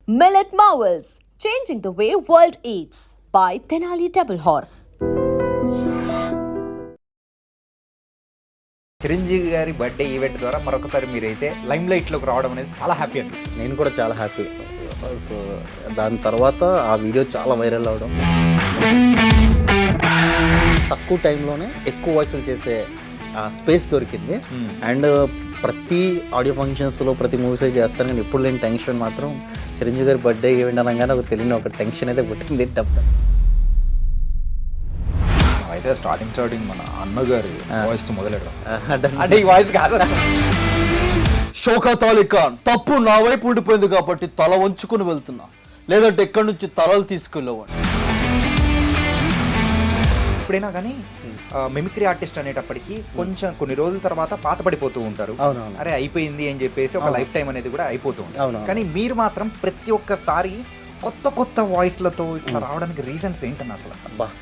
Millet Marvels, changing the way world eats by Tenali Double Horse. Chiranjeevi గారి birthday event ద్వారా మరొకసారి మీరైతే lime లైట్లోకి రావడం అనేది చాలా హ్యాపీ అండి. నేను కూడా చాలా హ్యాపీ. సో దాని తర్వాత ఆ వీడియో చాలా వైరల్ అవడం, తక్కువ టైంలోనే ఎక్కువ వాయిస్లు చేసే స్పేస్ దొరికింది. అండ్ ప్రతి ఆడియో ఫంక్షన్స్లో ప్రతి మూవీస్ చేస్తాను, కానీ ఎప్పుడు లేని టెన్షన్ మాత్రం చిరంజీవి గారి బర్త్డే ఈవెంట్ అనగానే ఒక తెలియని ఒక టెన్షన్ అయితే పుట్టింది. అయితే స్టార్టింగ్ మన అన్నగారి వాయిస్ మొదలెడదాం. అంటే ఈ వాయిస్ కాదు, షౌకత్ అలీ ఖాన్ తప్పు నా వైపు ఉండిపోయింది కాబట్టి తల వంచుకుని వెళ్తున్నా, లేదంటే ఎక్కడి నుంచి తలలు తీసుకెళ్ళేవాడు. ఎప్పుడైనా కానీ మిమిక్రీ ఆర్టిస్ట్ అనేటప్పటికి కొంచెం కొన్ని రోజుల తర్వాత పాత పడిపోతూ ఉంటారు. అరే అయిపోయింది అని చెప్పేసి ఒక లైఫ్ టైం అనేది కూడా అయిపోతూ ఉంటుంది. కానీ మీరు మాత్రం ప్రతి ఒక్కసారి కొత్త కొత్త వాయిస్లతో ఇట్లా రావడానికి రీజన్స్ ఏంటన్నా అసలు?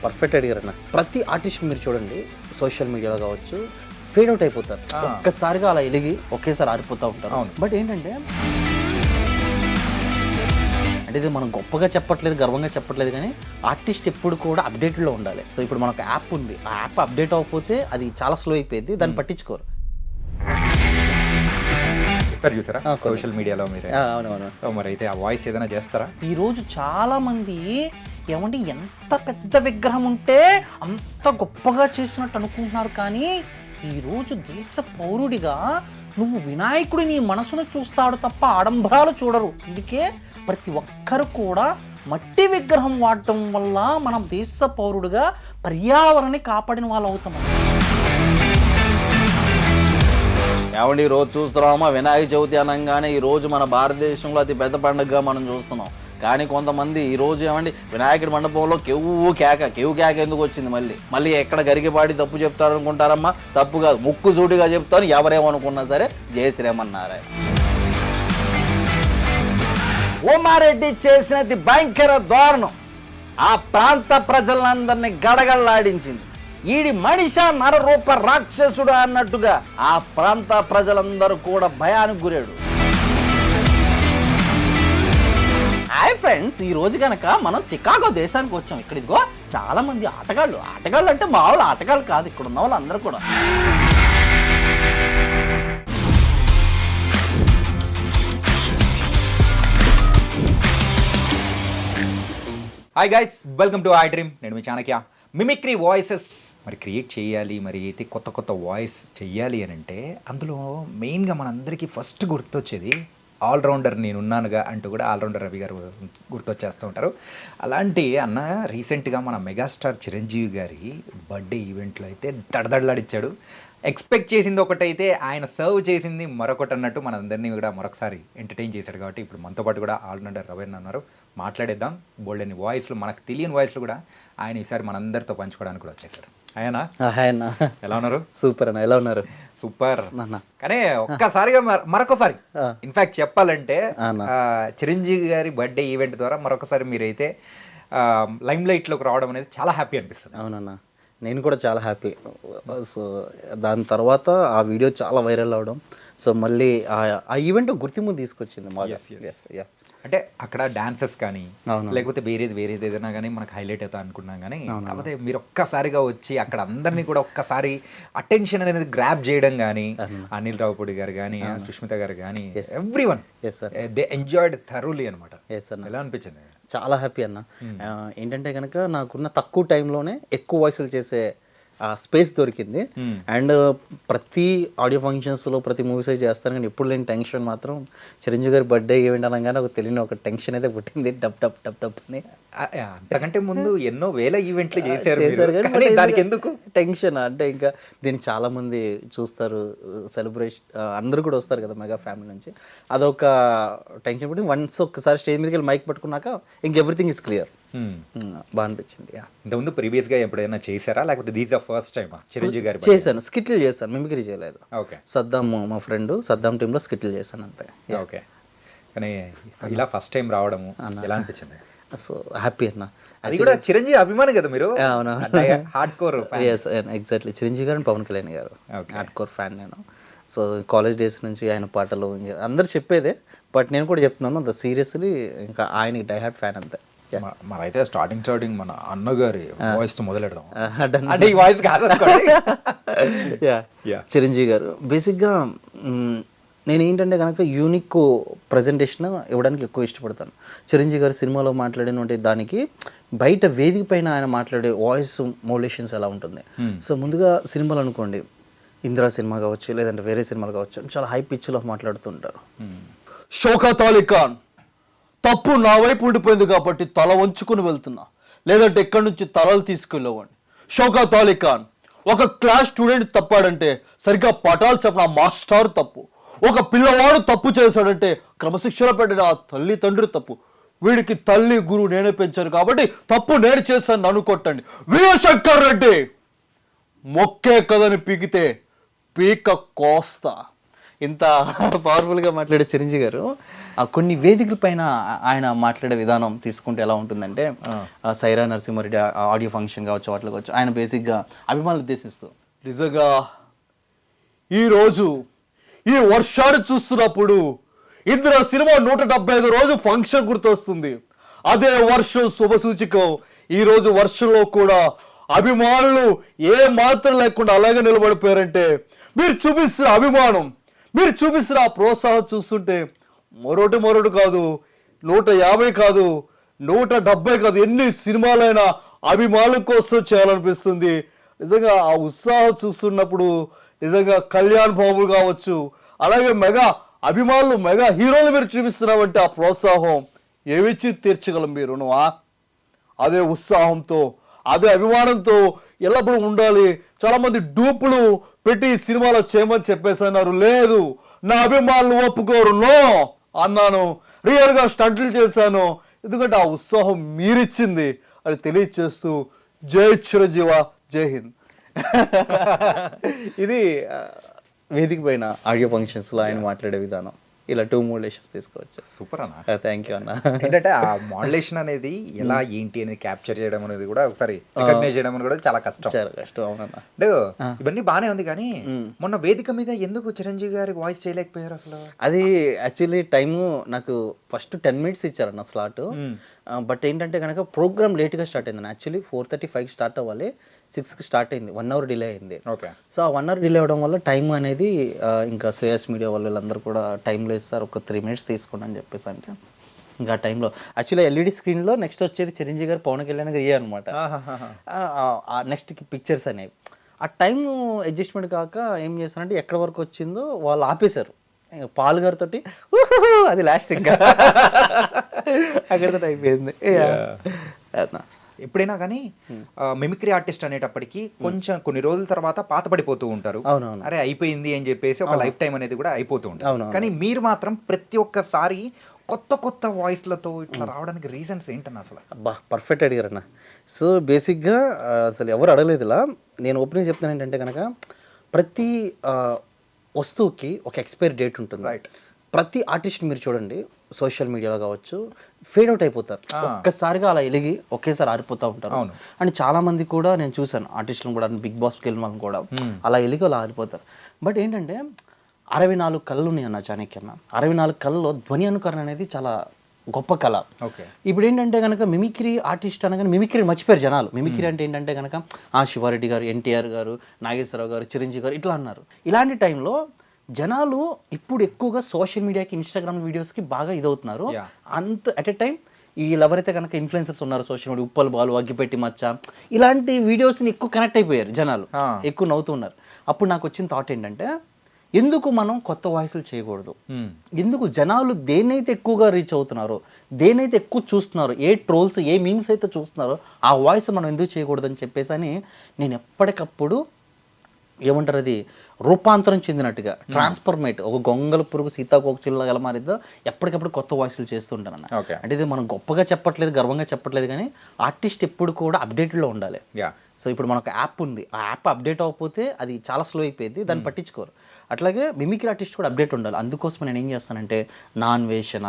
పర్ఫెక్ట్ అడిగారు అన్న. ప్రతి ఆర్టిస్ట్ మీరు చూడండి, సోషల్ మీడియాలో కావచ్చు, ఫేడ్ అవుట్ అయిపోతారు. ఒక్కసారిగా అలా ఎలిగి ఒకేసారి ఆరిపోతూ ఉంటారు. బట్ ఏంటంటే ఇది మనం గొప్పగా చెప్పట్లేదు, గర్వంగా చెప్పట్లేదు, కానీ ఆర్టిస్ట్ ఎప్పుడు కూడా అప్డేట్లో ఉండాలి. సో ఇప్పుడు మనకు యాప్ ఉంది, ఆ యాప్ అప్డేట్ అవ్వకపోతే అది చాలా స్లో అయిపోయింది, దాన్ని పట్టించుకోరు. చూసారా సోషల్ మీడియాలో మీరు? అవునవును. సో మరి అయితే ఆ వాయిస్ ఏదైనా చేస్తారా? ఈరోజు చాలా మంది ఏమంటే ఎంత పెద్ద విగ్రహం ఉంటే అంత గొప్పగా చేసినట్టు అనుకుంటున్నారు, కానీ ఈరోజు దేశ పౌరుడిగా నువ్వు వినాయకుడి నీ మనసును చూస్తాడు తప్ప ఆడంబరాలు చూడరు. అందుకే ప్రతి ఒక్కరు కూడా మట్టి విగ్రహం వాడటం వల్ల మనం దేశ పౌరుడిగా పర్యావరణాన్ని కాపాడిన వాళ్ళు అవుతాం. ఏమండి ఈరోజు చూస్తున్నామా, వినాయక చవితి అనగానే ఈరోజు మన భారతదేశంలో అతి పెద్ద పండుగగా మనం చూస్తున్నాం. కానీ కొంతమంది ఈరోజు ఏమండి వినాయకుడి మండపంలో కేవు కేక ఎందుకు వచ్చింది? మళ్ళీ ఎక్కడ గరిగిపాడి తప్పు చెప్తారు అనుకుంటారమ్మా? తప్పు కాదు, ముక్కు సూటిగా చెప్తారు. ఎవరేమనుకున్నా సరే జయశ్రీమన్నారే. ఉమారెడ్డి చేసినది భయంకర దారుణం, ఆ ప్రాంత ప్రజలందరినీ గడగడలాడించింది. ఈడి మనిష నరరూప రాక్షసుడు అన్నట్టుగా ఆ ప్రాంత ప్రజలందరూ కూడా భయానికి గురాడు. హాయ్ ఫ్రెండ్స్, ఈ రోజు కనుక మనం చికాగో దేశానికి వచ్చాం. ఇక్కడ ఇదిగో చాలా మంది ఆటగాళ్ళు అంటే మామూలు ఆటగాళ్ళు కాదు, ఇక్కడ ఉన్న వాళ్ళు అందరూ కూడా. Hi guys, welcome to I dream. నేను మీ చాణక్య. మిమిక్రీ వాయిసెస్ మరి క్రియేట్ చేయాలి, మరి అయితే కొత్త వాయిస్ చెయ్యాలి అని అంటే అందులో మెయిన్గా మనందరికీ ఫస్ట్ గుర్తొచ్చేది ఆల్రౌండర్ నేనున్నానుగా అంటూ కూడా ఆల్రౌండర్ రవి గారు గుర్తొచ్చేస్తూ ఉంటారు. అలాంటి అన్న రీసెంట్గా మన మెగాస్టార్ చిరంజీవి గారి బర్త్డే ఈవెంట్లో అయితే దడదడలాడిచ్చాడు. ఎక్స్పెక్ట్ చేసింది ఒకటైతే ఆయన సర్వ్ చేసింది మరొకటి అన్నట్టు మనందరినీ కూడా మరొకసారి ఎంటర్టైన్ చేశాడు. కాబట్టి ఇప్పుడు మనతో పాటు కూడా ఆల్రౌండర్ రవి అన్న ఉన్నారు. మాట్లాడేద్దాం. బోల్డెన్ని వాయిస్లు, మనకు తెలియని వాయిస్లు కూడా ఆయన ఈసారి మనందరితో పంచుకోవడానికి కూడా వచ్చేసారు. ఆయన ఎలా ఉన్నారు? సూపర్ అన్న, ఎలా ఉన్నారు? సూపర్. కానీ ఒక్కసారిగా మరొకసారి ఇన్ఫాక్ట్ చెప్పాలంటే చిరంజీవి గారి బర్త్డే ఈవెంట్ ద్వారా మరొకసారి మీరైతే లైమ్ లైట్లోకి రావడం అనేది చాలా హ్యాపీ అనిపిస్తుంది. అవునన్నా, నేను కూడా చాలా హ్యాపీ. సో దాని తర్వాత ఆ వీడియో చాలా వైరల్ అవడం, సో మళ్ళీ ఆ ఈవెంట్ గుర్తింపు తీసుకొచ్చింది. అంటే అక్కడ డాన్సెస్ కానీ లేకపోతే వేరేది ఏదైనా కానీ మనకు హైలైట్ అవుతా అనుకున్నాం, కానీ కాకపోతే మీరు ఒక్కసారిగా వచ్చి అక్కడ అందరినీ కూడా ఒక్కసారి అటెన్షన్ అనేది గ్రాప్ చేయడం కానీ, అనిల్ రావుపూడి గారు కానీ, సుష్మిత గారు కానీ, ఎవ్రీవన్ దే ఎంజాయ్డ్ థరోలీ అనమాట. ఎలా అనిపించింది? చాలా హ్యాపీ అన్న. ఏంటంటే కనుక నాకున్న తక్కువ టైంలోనే ఎక్కువ వాయిస్లు చేసే స్పేస్ దొరికింది. అండ్ ప్రతి ఆడియో ఫంక్షన్స్లో ప్రతి మూవీస్ చేస్తాను, కానీ ఎప్పుడు లేని టెన్షన్ మాత్రం చిరంజీవి గారి బర్త్డే ఈవెంట్ అనగానే ఒక తెలియని ఒక టెన్షన్ అయితే పుట్టింది. డప్ అని. అంతకంటే ముందు ఎన్నో వేల ఈవెంట్లు చేశారు, దానికి ఎందుకు టెన్షన్ అంటే ఇంకా దీన్ని చాలా మంది చూస్తారు, సెలబ్రేషన్ అందరూ కూడా వస్తారు కదా మెగా ఫ్యామిలీ నుంచి, అదొక టెన్షన్ పుట్టి వన్స్ ఒక్కసారి స్టేజ్ మీదకి వెళ్ళి మైక్ పట్టుకున్నాక ఇంక ఎవ్రీథింగ్ ఇస్ క్లియర్. బాగా అనిపించింది. ఇంతకుముందు ప్రీవియస్ గా ఎప్పుడైనా చేశారా, లేకపోతే these are first time? Chiranjeevi గారు చేశాను, స్కిట్లు చేశాను, మిమిక్రీ చేయలేదు. ఓకే. సద్దాం మా ఫ్రెండ్ సద్దాం టీంలో స్కిట్లు చేశాను అంతే. ఓకే. కానీ ఇలా ఫస్ట్ టైం రావడము ఎలా అనిపించింది? సో హ్యాపీ అన్న. అది కూడా చిరంజీవి అభిమాని కదా మీరు? అవును, హార్డ్ కోర్. ఎగ్జాక్ట్లీ, చిరంజీవి గారు, పవన్ కళ్యాణ్ గారు హార్డ్ కోర్ ఫ్యాన్ నేను. సో కాలేజ్ డేస్ నుంచి ఆయన పాటలు అందరు చెప్పేదే, బట్ నేను కూడా చెప్తున్నాను ద సీరియస్లీ ఇంకా ఆయనకి డైహార్ట్ ఫ్యాన్ అంతే. మరైతే స్టార్టింగ్ మన అన్నగారి వాయిస్ తో మొదలెడదాం. Done. అంటే ఈ వాయిస్ కాదు Yeah. చిరంజీవి గారు బేసిక్గా నేను ఏంటంటే కనుక యూనిక్ ప్రజెంటేషన్ ఇవ్వడానికి ఎక్కువ ఇష్టపడతాను. చిరంజీవి గారు సినిమాలో మాట్లాడిన దానికి బయట వేదిక పైన ఆయన మాట్లాడే వాయిస్ మోడ్యులేషన్స్ ఎలా ఉంటుంది. సో ముందుగా సినిమాలు అనుకోండి, ఇందిరా సినిమా కావచ్చు లేదంటే వేరే సినిమాలు కావచ్చు, చాలా హై పిచ్లో మాట్లాడుతుంటారు. షౌకత్ అలీ ఖాన్ తప్పు నా వైపు ఉండిపోయింది కాబట్టి తల వంచుకుని వెళ్తున్నా, లేదంటే ఎక్కడి నుంచి తలలు తీసుకెళ్ళేవాడిని. షౌకత్ అలీ ఖాన్ ఒక క్లాస్ స్టూడెంట్ తప్పాడంటే సరిగ్గా పటాలు చెప్పిన మాస్టర్ తప్పు. ఒక పిల్లవాడు తప్పు చేశాడంటే క్రమశిక్షణ పెట్టిన ఆ తల్లి తండ్రి తప్పు. వీడికి తల్లి గురువు నేనే పెంచాను కాబట్టి తప్పు నేను చేశాను నన్ను కొట్టండి. వీరశంకర్ రెడ్డి మొక్కే కథని పీకితే పీక కోస్తా. ఇంత పవర్ఫుల్గా మాట్లాడే చిరంజీవి గారు కొన్ని వేదికల పైన ఆయన మాట్లాడే విధానం తీసుకుంటే ఎలా ఉంటుందంటే, సైరా నరసింహారెడ్డి ఆడియో ఫంక్షన్ కావచ్చు వాటిలో కావచ్చు, ఆయన బేసిక్గా అభిమానులు ఉద్దేశిస్తూ నిజంగా ఈరోజు ఈ వర్షాన్ని చూస్తున్నప్పుడు ఇందిరా సినిమా 175 రోజు ఫంక్షన్ గుర్తొస్తుంది. అదే వర్షం శుభసూచికం. ఈరోజు వర్షంలో కూడా అభిమానులు ఏ మాత్రం లేకుండా అలాగే నిలబడిపోయారంటే మీరు చూపిస్తున్న అభిమానం, మీరు చూపిస్తున్న ఆ ప్రోత్సాహం చూస్తుంటే మరొకటి కాదు, 150 కాదు, 170 కాదు, ఎన్ని సినిమాలైనా అభిమానుల కోసం చేయాలనిపిస్తుంది. నిజంగా ఆ ఉత్సాహం చూస్తున్నప్పుడు నిజంగా కళ్యాణ్ బాబు కావచ్చు, అలాగే మెగా అభిమానులు మెగా హీరోలు మీరు చూపిస్తున్నామంటే ఆ ప్రోత్సాహం ఏమిచ్చి తీర్చగలం మీరు నువ్వా? అదే ఉత్సాహంతో అదే అభిమానంతో ఎల్లప్పుడూ ఉండాలి. చాలామంది డూపులు పెట్టి సినిమాలో చేయమని చెప్పేసన్నారు. లేదు, నా అభిమానులు ఒప్పుకోరు, నో అన్నాను. రియల్గా స్టంట్లు చేశాను, ఎందుకంటే ఆ ఉత్సాహం మీరిచ్చింది అని తెలియచేస్తూ జై చిరంజీవ, జై హింద్. ఇది వేదిక పైన ఆడియో ఫంక్షన్స్లో ఆయన మాట్లాడే విధానం. ఇలా 2 మోడ్యులేషన్స్ తీసుకోవచ్చు. సూపర్ అన్న. థ్యాంక్ యూ అన్న. ఏంటంటే ఆ మోడ్యులేషన్ అనేది ఎలా ఏంటి అనేది క్యాప్చర్ చేయడం అనేది కూడా ఒకసారి రికగ్నైజ్ చేయడం అనేది కూడా చాలా కష్టం. అవునన్న. అంటే ఇవన్నీ బానే ఉంది కానీ మొన్న వేదిక మీద ఎందుకు చిరంజీవి గారి వాయిస్ చేయలేకపోయారు అసలు? అది యాక్చువల్లీ టైము నాకు ఫస్ట్ 10 minutes ఇచ్చారన్న స్లాట్. బట్ ఏంటంటే కనుక ప్రోగ్రామ్ లేట్గా స్టార్ట్ అయింది. యాక్చువల్లీ 4:35 స్టార్ట్ అవ్వాలి, 6కి స్టార్ట్ అయింది. 1 hour డిలే అయింది. ఓకే. సో ఆ 1 hour డిలే అవ్వడం వల్ల టైం అనేది ఇంకా శ్రేయస్ మీడియా వాళ్ళందరూ కూడా టైం లేదు సార్, ఒక 3 minutes తీసుకోండి అని చెప్పేసి అంటే ఇంకా ఆ టైంలో యాక్చువల్లీ ఎల్ఈడి స్క్రీన్లో నెక్స్ట్ వచ్చేది చిరంజీవి గారు పవన్ కళ్యాణ్ గారు ఇయ్య అనమాట. నెక్స్ట్ పిక్చర్స్ అనేవి ఆ టైం అడ్జస్ట్మెంట్ కాక ఏం చేశారంటే ఎక్కడి వరకు వచ్చిందో వాళ్ళు ఆపేశారు. పాల్ గారితో అది లాస్ట్ ఇంకా అక్కడితో అయిపోయింది. ఎప్పుడైనా కానీ మిమిక్రీ ఆర్టిస్ట్ అనేటప్పటికి కొంచెం కొన్ని రోజుల తర్వాత పాత పడిపోతూ ఉంటారు. అరే అయిపోయింది అని చెప్పేసి ఒక లైఫ్ టైం అనేది కూడా అయిపోతూ ఉంటారు. కానీ మీరు మాత్రం ప్రతి ఒక్కసారి కొత్త వాయిస్లతో ఇట్లా రావడానికి రీజన్స్ ఏంటన్నా అసలు? అబ్బా పర్ఫెక్ట్ అడిగారన్న. సో బేసిక్గా అసలు ఎవరు అడగలేదు ఇలా. నేను ఓపెనింగ్ చెప్తాను ఏంటంటే కనుక ప్రతి వస్తువుకి ఒక ఎక్స్పైరీ డేట్ ఉంటుంది. రైట్. ప్రతి ఆర్టిస్ట్ మీరు చూడండి సోషల్ మీడియాలో కావచ్చు ఫేడ్ అవుట్ అయిపోతారు. ఒక్కసారిగా అలా ఎలిగి ఒకేసారి ఆరిపోతూ ఉంటారు. అండ్ చాలా మంది కూడా నేను చూసాను ఆర్టిస్టులను కూడా, బిగ్ బాస్కి వెళ్ళిన వాళ్ళని కూడా అలా ఎలిగి అలా ఆరిపోతారు. బట్ ఏంటంటే 64 కళలు ఉన్నాయి అన్న చాణక్యన్న. 64 కళలో ధ్వని అనుకరణ అనేది చాలా గొప్ప కళ. ఓకే. ఇప్పుడు ఏంటంటే కనుక మిమిక్రీ ఆర్టిస్ట్ అనగానే మిమిక్రీ మర్చిపోయారు జనాలు. మిమిక్రీ అంటే ఏంటంటే కనుక శివారెడ్డి గారు, ఎన్టీఆర్ గారు, నాగేశ్వరరావు గారు, చిరంజీవి గారు ఇట్లా అన్నారు. ఇలాంటి టైంలో జనాలు ఇప్పుడు ఎక్కువగా సోషల్ మీడియాకి, ఇన్స్టాగ్రామ్ వీడియోస్కి బాగా ఇదవుతున్నారు. అంత అట్ ఎ టైం వీళ్ళు ఎవరైతే కనుక ఇన్ఫ్లుయెన్సర్స్ ఉన్నారో సోషల్ మీడియా, ఉప్పల్ బాలు, అగ్గిపెట్టి మచ్చ, ఇలాంటి వీడియోస్ని ఎక్కువ కనెక్ట్ అయిపోయారు జనాలు, ఎక్కువ నవ్వుతున్నారు. అప్పుడు నాకు వచ్చిన థాట్ ఏంటంటే ఎందుకు మనం కొత్త వాయిస్లు చేయకూడదు? ఎందుకు జనాలు దేన్నైతే ఎక్కువగా రీచ్ అవుతున్నారో, దేన్నైతే ఎక్కువ చూస్తున్నారో, ఏ ట్రోల్స్ ఏ మీమ్స్ అయితే చూస్తున్నారో ఆ వాయిస్ మనం ఎందుకు చేయకూడదు అని చెప్పేసి అని నేను ఎప్పటికప్పుడు ఏమంటారు అది రూపాంతరం చెందినట్టుగా ట్రాన్స్ఫర్మేట్ ఒక గొంగల పురుగు సీతాకోకచిలుగా ఎలా మారిద్దో ఎప్పటికప్పుడు కొత్త వాయిస్లు చేస్తుంటాను అన్న. అంటే ఇది మనం గొప్పగా చెప్పట్లేదు, గర్వంగా చెప్పట్లేదు, కానీ ఆర్టిస్ట్ ఎప్పుడు కూడా అప్డేట్లో ఉండాలి. సో ఇప్పుడు మనకు యాప్ ఉంది, ఆ యాప్ అప్డేట్ అవ్వకపోతే అది చాలా స్లో అయిపోయింది, దాన్ని పట్టించుకోరు. అట్లాగే మిమిక్రీ ఆర్టిస్ట్ కూడా అప్డేట్ ఉండాలి. అందుకోసం నేను ఏం చేస్తానంటే నాన్వేషణ,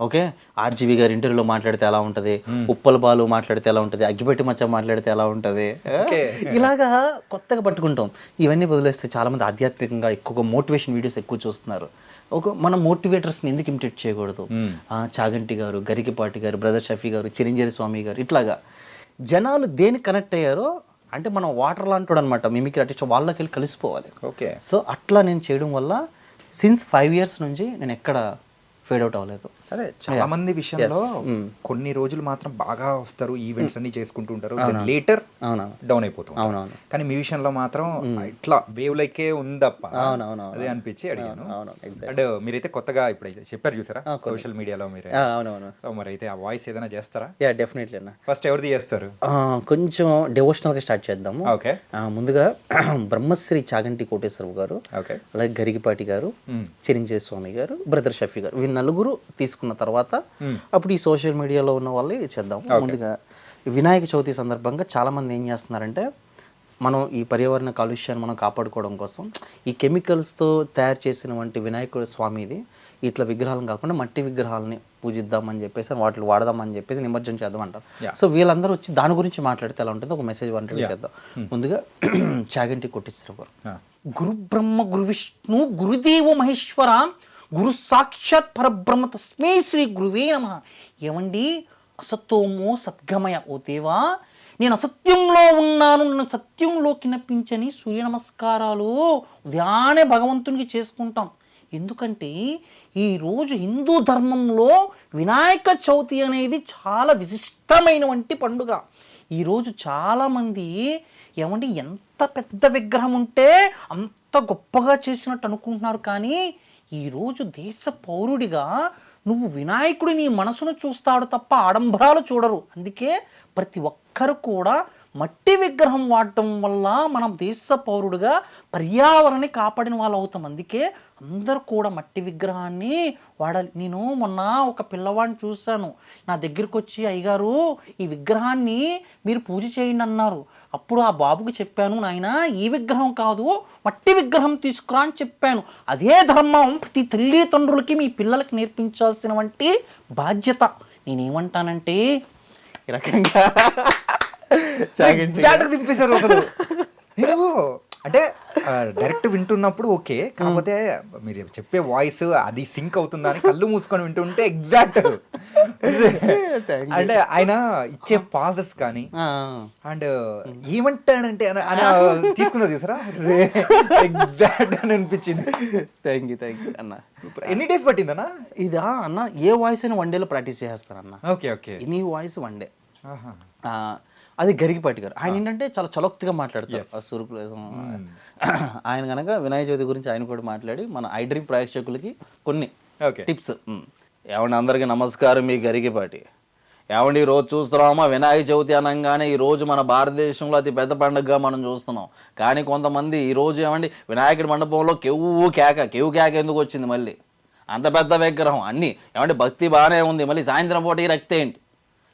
ఓకే, ఆర్జీవి గారి ఇంటర్వ్యూలో మాట్లాడితే ఎలా ఉంటుంది, ఉప్పల బాలు మాట్లాడితే ఎలా ఉంటుంది, అగ్గిపెట్టి మచ్చ మాట్లాడితే ఎలా ఉంటుంది, ఇలాగా కొత్తగా పట్టుకుంటాం. ఇవన్నీ వదిలేస్తే చాలామంది ఆధ్యాత్మికంగా ఎక్కువగా మోటివేషన్ వీడియోస్ ఎక్కువ చూస్తున్నారు. మన మోటివేటర్స్ని ఎందుకు ఇమిటేట్ చేయకూడదు? చాగంటి గారు, గరికిపాటి గారు, బ్రదర్ షఫీ గారు, చిరంజీవి స్వామి గారు, ఇట్లాగా జనాలు దేనికి కనెక్ట్ అయ్యారో అంటే మనం వాటర్ లాంటి అనమాట మిమిక్రీ ఆర్టిస్ట్, వాళ్ళకి వెళ్ళి కలిసిపోవాలి. ఓకే. సో అట్లా నేను చేయడం వల్ల సిన్స్ 5 years నుంచి నేను ఎక్కడ ఫేడ్ అవుట్ అవ్వలేదు. అదే చాలా మంది విషయంలో కొన్ని రోజులు మాత్రం బాగా వస్తారు, ఈవెంట్స్ అన్ని చేసుకుంటూ ఉంటారు, లేటర్ డౌన్ అయిపోతాం. అవునవును. కానీ మీ విషయంలో మాత్రం ఇట్లా వేవ్ లైకే ఉందప్ప. అదే అనిపించి అడిగాను. అండ్ మీరైతే కొత్తగా ఇప్పుడైతే చెప్పారు చూసారా సోషల్ మీడియాలో మీరు, సో మరి అయితే ఆ వాయిస్ ఏదైనా చేస్తారా? యా డెఫినెట్లీ అన్న. ఫస్ట్ ఎవరిది చేస్తారు? కొంచెం డివోషనల్ గా స్టార్ట్ చేద్దాము. ఓకే. ముందుగా బ్రహ్మశ్రీ చాగంటి కోటేశ్వరరావు గారు, అలాగే గరికిపాటి గారు, చిరంజీవి స్వామి గారు, బ్రదర్ షఫీ గారు, వీళ్ళు నలుగురు తీసుకున్న తర్వాత అప్పుడు ఈ సోషల్ మీడియాలో ఉన్న వాళ్ళే చేద్దాం. ముందుగా వినాయక చవితి సందర్భంగా చాలా మంది ఏం చేస్తున్నారంటే మనం ఈ పర్యావరణ కాలుష్యాన్ని మనం కాపాడుకోవడం కోసం ఈ కెమికల్స్తో తయారు చేసిన వంటి వినాయకుడు స్వామిది ఇట్లా విగ్రహాలను కాకుండా మట్టి విగ్రహాలని పూజిద్దామని చెప్పేసి వాటిని వాడదామని చెప్పేసి నిమజ్జనం చేద్దాం అంటారు. సో వీళ్ళందరూ వచ్చి దాని గురించి మాట్లాడితే ఎలా ఉంటుంది, ఒక మెసేజ్ వంటి చేద్దాం. ముందుగా చాగంటి కోటేశ్వరరావు గారు, గురు బ్రహ్మ గురు విష్ణు గురుదేవ మహేశ్వర గురు సాక్షాత్ పరబ్రహ్మ తస్మై శ్రీ గురువే నమః. ఏమండి, అసతోమో సద్గమయ, ఓ దేవా నేను అసత్యంలో ఉన్నాను, నన్ను సత్యంలోకి నప్పించని సూర్య నమస్కారాలు ఉదయాన్నే భగవంతునికి చేసుకుంటాం. ఎందుకంటే ఈరోజు హిందూ ధర్మంలో వినాయక చవితి అనేది చాలా విశిష్టమైనటువంటి పండుగ. ఈరోజు చాలామంది ఏమంటే ఎంత పెద్ద విగ్రహం ఉంటే అంత గొప్పగా చేసినట్టు అనుకుంటున్నారు. కానీ ఈరోజు దేశ పౌరుడిగా నువ్వు వినాయకుడి నీ మనసును చూస్తాడు తప్ప ఆడంబరాలు చూడరు. అందుకే ప్రతి ఒక్కరు కూడా మట్టి విగ్రహం వాడటం వల్ల మనం దేశ పౌరుడిగా పర్యావరణాన్ని కాపాడిన వాళ్ళు అవుతాం. అందుకే అందరూ కూడా మట్టి విగ్రహాన్ని వాడాలి. నేను మొన్న ఒక పిల్లవాడిని చూశాను, నా దగ్గరికి వచ్చి అయ్యగారు ఈ విగ్రహాన్ని మీరు పూజ చేయండి అన్నారు. అప్పుడు ఆ బాబుకి చెప్పాను, నాయన ఈ విగ్రహం కాదు మట్టి విగ్రహం తీసుకురా అని చెప్పాను. అదే ధర్మం ప్రతి తల్లిదండ్రులకి మీ పిల్లలకి నేర్పించాల్సిన వంటి బాధ్యత. నేనేమంటానంటే ఈ రకంగా దింపేశారు అసలు. నేను అంటే డైరెక్ట్ వింటున్నప్పుడు ఓకే, కాకపోతే మీరు చెప్పే వాయిస్ అది సింక్ అవుతుందా అని కళ్ళు మూసుకొని వింటుంటే ఎగ్జాక్ట్ అంటే ఆయన ఇచ్చే పాజెస్ కానీ అండ్ ఏమంటాడంటే తీసుకున్నారు చూసారా, ఎగ్జాక్ట్ అని అనిపించింది. థ్యాంక్ యూ అన్న. ఎన్ని డేస్ పట్టిందన్నా ఇదా అన్న? ఏ వాయిస్ అయినా 1 dayలో ప్రాక్టీస్ చేస్తారన్న. Okay okay. Any voice 1 day. అది గరికిపాటి గారు. ఆయన ఏంటంటే చాలా చలోక్తిగా మాట్లాడతారు. సురుకులు ఆయన కనుక వినాయక చవితి గురించి ఆయన కూడా మాట్లాడి మన ఐ డ్రీమ్ ప్రేక్షకులకి కొన్ని టిప్స్. ఏమండి అందరికీ నమస్కారం, మీ గరికిపాటి. ఏమండి ఈరోజు చూస్తున్నామా వినాయక చవితి అనగానే ఈరోజు మన భారతదేశంలో అతి పెద్ద పండుగగా మనం చూస్తున్నాం. కానీ కొంతమంది ఈరోజు ఏమండి వినాయకుడి మండపంలో కేవు కేక ఎందుకు వచ్చింది, మళ్ళీ అంత పెద్ద విగ్రహం అన్నీ ఏమంటే భక్తి బాగానే ఉంది, మళ్ళీ సాయంత్రం పూట ఈ రక్తి ఏంటి?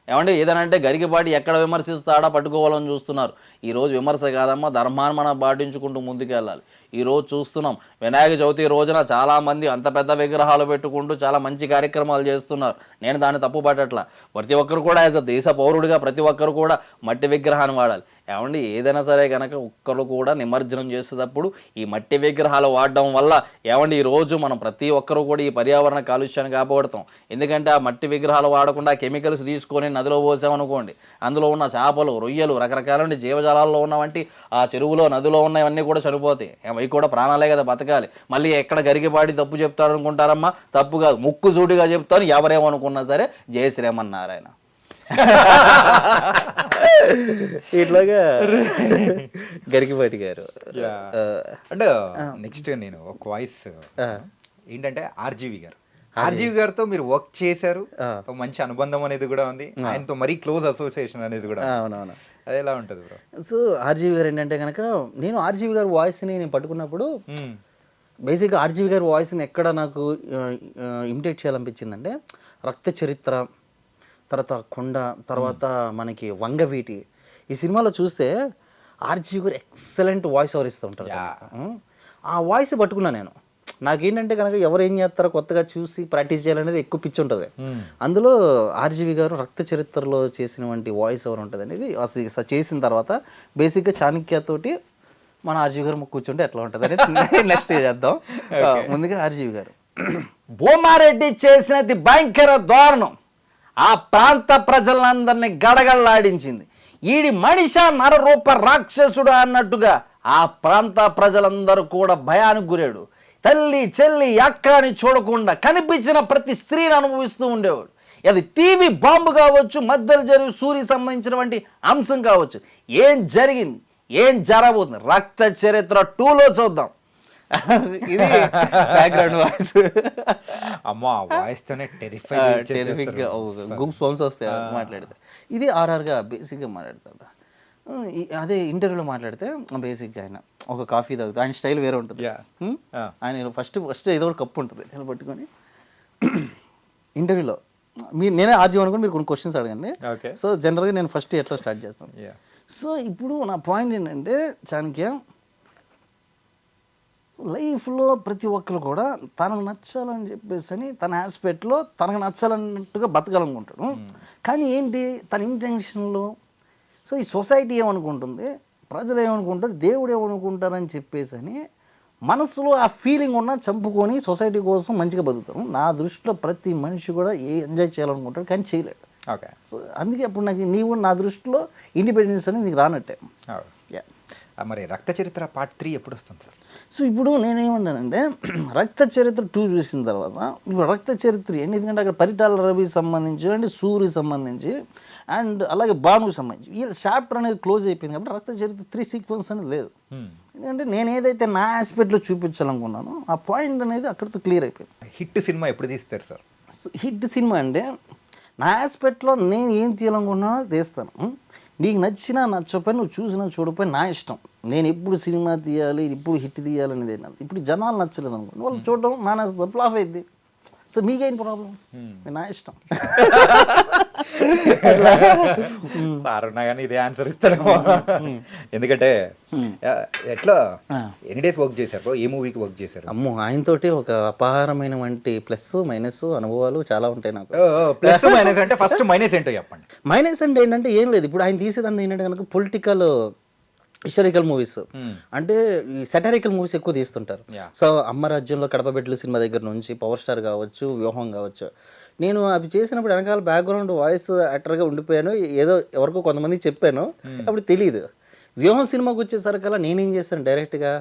ఏమంటే ఏదనంటే గరికిపాటి ఎక్కడ విమర్శిస్తాడా పట్టుకోవాలని చూస్తున్నారు. ఈరోజు విమర్శ కాదమ్మా, ధర్మాన్ని మనం పాటించుకుంటూ ముందుకెళ్ళాలి. ఈరోజు చూస్తున్నాం వినాయక చవితి రోజున చాలామంది అంత పెద్ద విగ్రహాలు పెట్టుకుంటూ చాలా మంచి కార్యక్రమాలు చేస్తున్నారు. నేను దాన్ని తప్పు పట్టట్లా. ప్రతి ఒక్కరు కూడా యాజ్ అ దేశ పౌరుడిగా ప్రతి ఒక్కరు కూడా మట్టి విగ్రహాన్ని వాడాలి. ఏమండి ఏదైనా సరే కనుక ఒక్కరు కూడా నిమజ్జనం చేసేటప్పుడు ఈ మట్టి విగ్రహాలు వాడడం వల్ల ఏమండి ఈరోజు మనం ప్రతి ఒక్కరు కూడా ఈ పర్యావరణ కాలుష్యాన్ని కాపాడుతాం. ఎందుకంటే ఆ మట్టి విగ్రహాలు వాడకుండా కెమికల్స్ తీసుకొని నదిలో పోసామనుకోండి, అందులో ఉన్న చేపలు, రొయ్యలు, రకరకాల జీవజాలాల్లో ఉన్నవంటి ఆ చెరువులో నదిలో ఉన్నవన్నీ కూడా చనిపోతాయి. అవి కూడా ప్రాణాలే కదా, బతకాలి. మళ్ళీ ఎక్కడ గరికిపాటి తప్పు చెప్తారు అనుకుంటారమ్మా? తప్పు కాదు, ముక్కు సూటిగా చెప్తాను. ఎవరేమనుకున్నా సరే జయ శ్రీమన్నారాయణ. ఇట్లాగా గరికిపాటి గారు. అంటే నెక్స్ట్ నేను ఒక వాయిస్ ఏంటంటే ఆర్జీవి గారితో మీరు వర్క్ చేశారు, మంచి అనుబంధం అనేది కూడా ఉంది, ఆయనతో మరీ క్లోజ్ అసోసియేషన్ అనేది కూడా. అవునవును. అది ఎలా ఉంటుంది బ్రో? సో ఆర్జీవి గారు ఏంటంటే కనుక నేను ఆర్జీవి గారి వాయిస్ని నేను పట్టుకున్నప్పుడు బేసిక్గా ఆర్జీవి గారి వాయిస్ని ఎక్కడ నాకు ఇమిటేట్ చేయాలనిపించిందంటే రక్త చరిత్ర, తర్వాత కొండ, తర్వాత మనకి వంగవీటి, ఈ సినిమాలో చూస్తే ఆర్జీవి గారు ఎక్సలెంట్ వాయిస్ ఓవర్ ఇస్తూ ఉంటారు. ఆ వాయిస్ పట్టుకున్నా నేను. నాకేంటంటే కనుక ఎవరు ఏం చేస్తారో కొత్తగా చూసి ప్రాక్టీస్ చేయాలనేది ఎక్కువ పిచ్చి ఉంటుంది. అందులో ఆర్జీవి గారు రక్త చరిత్రలో చేసినటువంటి వాయిస్ ఓవర్ ఉంటుంది అనేది అసలు చేసిన తర్వాత బేసిక్గా చాణక్యతోటి మన ఆర్జీవి గారు కూర్చుంటే ఎట్లా ఉంటుంది అనేది నెక్స్ట్ చేద్దాం. ముందుగా ఆర్జీవి గారు భూమారెడ్డి చేసినది భయంకర దారుణం. ఆ ప్రాంత ప్రజలందరినీ గడగడలాడించింది. ఈడి మనిష నరరూప రాక్షసుడు అన్నట్టుగా ఆ ప్రాంత ప్రజలందరూ కూడా భయానికి గురాడు. తల్లి చెల్లి అక్క అని చూడకుండా కనిపించిన ప్రతి స్త్రీని అనుభవిస్తూ ఉండేవాడు. అది టీవీ బాంబు కావచ్చు, మధ్యలో జరిగి సూర్యకి సంబంధించినటువంటి అంశం కావచ్చు. ఏం జరిగింది, ఏం జరగబోతుంది రక్త చరిత్ర 2లో చూద్దాం. ఇది బ్యాక్గ్రౌండ్ వాయిస్. అమ్మా వాయిస్ తోనే టెరిఫిక్గా గూప్స్ బంప్స్ వస్తాయి మాట్లాడితే. ఇది ఆర్ఆర్గా బేసిక్గా మాట్లాడతాడు. అదే ఇంటర్వ్యూలో మాట్లాడితే బేసిక్గా ఆయన ఒక కాఫీ తాగుతాడు. ఆయన స్టైల్ వేరే ఉంటుంది. ఆయన ఫస్ట్ ఏదో ఒక కప్పు ఉంటుంది నేను పట్టుకొని ఇంటర్వ్యూలో నేనే ఆర్జీ అనుకుని మీరు కొన్ని క్వశ్చన్స్ అడగండి. సో జనరల్గా నేను ఫస్ట్ ఎట్లా స్టార్ట్ చేస్తాను. సో ఇప్పుడు నా పాయింట్ ఏంటంటే చాణక్య లైఫ్లో ప్రతి ఒక్కరు కూడా తనకు నచ్చాలని చెప్పేసి అని తన ఆస్పెక్ట్లో తనకు నచ్చాలన్నట్టుగా బతకాలనుకుంటాడు. కానీ ఏంటి తన ఇంటెన్షన్లో సో ఈ సొసైటీ ఏమనుకుంటుంది, ప్రజలు ఏమనుకుంటారు, దేవుడు ఏమనుకుంటారని చెప్పేసి అని మనసులో ఆ ఫీలింగ్ ఉన్న చంపుకొని సొసైటీ కోసం మంచిగా బతుకుతారు. నా దృష్టిలో ప్రతి మనిషి కూడా ఎంజాయ్ చేయాలనుకుంటాడు కానీ చేయలేడు. ఓకే. సో అందుకే అప్పుడు నాకు నీవు నా దృష్టిలో ఇండిపెండెన్స్ అనేది నీకు రానట్టే. మరి రక్త చరిత్ర పార్ట్ 3 ఎప్పుడు వస్తుంది సార్? సో ఇప్పుడు నేనేమన్నానంటే రక్త చరిత్ర 2 చూసిన తర్వాత ఇప్పుడు రక్త చరిత్ర ఏంటి, ఎందుకంటే అక్కడ పరిటాల రవికి సంబంధించి అండ్ సూర్యకి సంబంధించి అండ్ అలాగే భానుకి సంబంధించి ఈ చాప్టర్ అనేది క్లోజ్ అయిపోయింది. కాబట్టి రక్త చరిత్ర 3 సీక్వెన్స్ అనేది లేదు. ఎందుకంటే నేను ఏదైతే నా ఆస్పెక్ట్లో చూపించాలనుకున్నానో ఆ పాయింట్ అనేది అక్కడితో క్లియర్ అయిపోయింది. హిట్ సినిమా ఎప్పుడు తీస్తారు సార్? హిట్ సినిమా అంటే నా ఆస్పెక్ట్లో నేను ఏం తీయాలనుకున్నానో తీస్తాను. నీకు నచ్చినా నచ్చపోయి నువ్వు చూసినా చూడపోయి నా ఇష్టం. నేను ఎప్పుడు సినిమా తీయాలి, ఇప్పుడు హిట్ తీయాలనేది ఏంటంటే ఇప్పుడు జనాలు నచ్చలేదు అనుకోండి, వాళ్ళు చూడడం మానేస్తారు, ఫ్లాప్ అయింది. సో మీకేంటి ప్రాబ్లం, నా ఇష్టం. సార్ ఉన్నా కానీ ఇదే ఆన్సర్ ఇస్తాను. ఎందుకంటే ఎట్లా ఎన్ని డేస్ వర్క్ చేశారు, ఏ మూవీకి వర్క్ చేశారు? అమ్మో ఆయనతోటి ఒక అపారమైన వంటి ప్లస్ మైనస్ అనుభవాలు చాలా ఉంటాయి నాకు. ప్లస్ మైనస్ అంటే ఫస్ట్ మైనస్ ఏంటో చెప్పండి. మైనస్ అంటే ఏంటంటే ఏం లేదు, ఇప్పుడు ఆయన తీసేదంతా ఏంటంటే కనుక పొలిటికల్ హిస్టారికల్ మూవీస్ అంటే ఈ సెటరికల్ మూవీస్ ఎక్కువ తీస్తుంటారు. సో అమ్మ రాజ్యంలో కడప బెడ్లు సినిమా దగ్గర నుంచి పవర్ స్టార్ కావచ్చు, వ్యూహం కావచ్చు, నేను అవి చేసినప్పుడు వెనకాల బ్యాక్గ్రౌండ్ వాయిస్ యాక్టర్గా ఉండిపోయాను. ఏదో ఎవరికో కొంతమంది చెప్పాను, అప్పుడు తెలియదు. వ్యూహం సినిమాకి వచ్చేసరికల్లా నేనేం చేశాను డైరెక్ట్గా,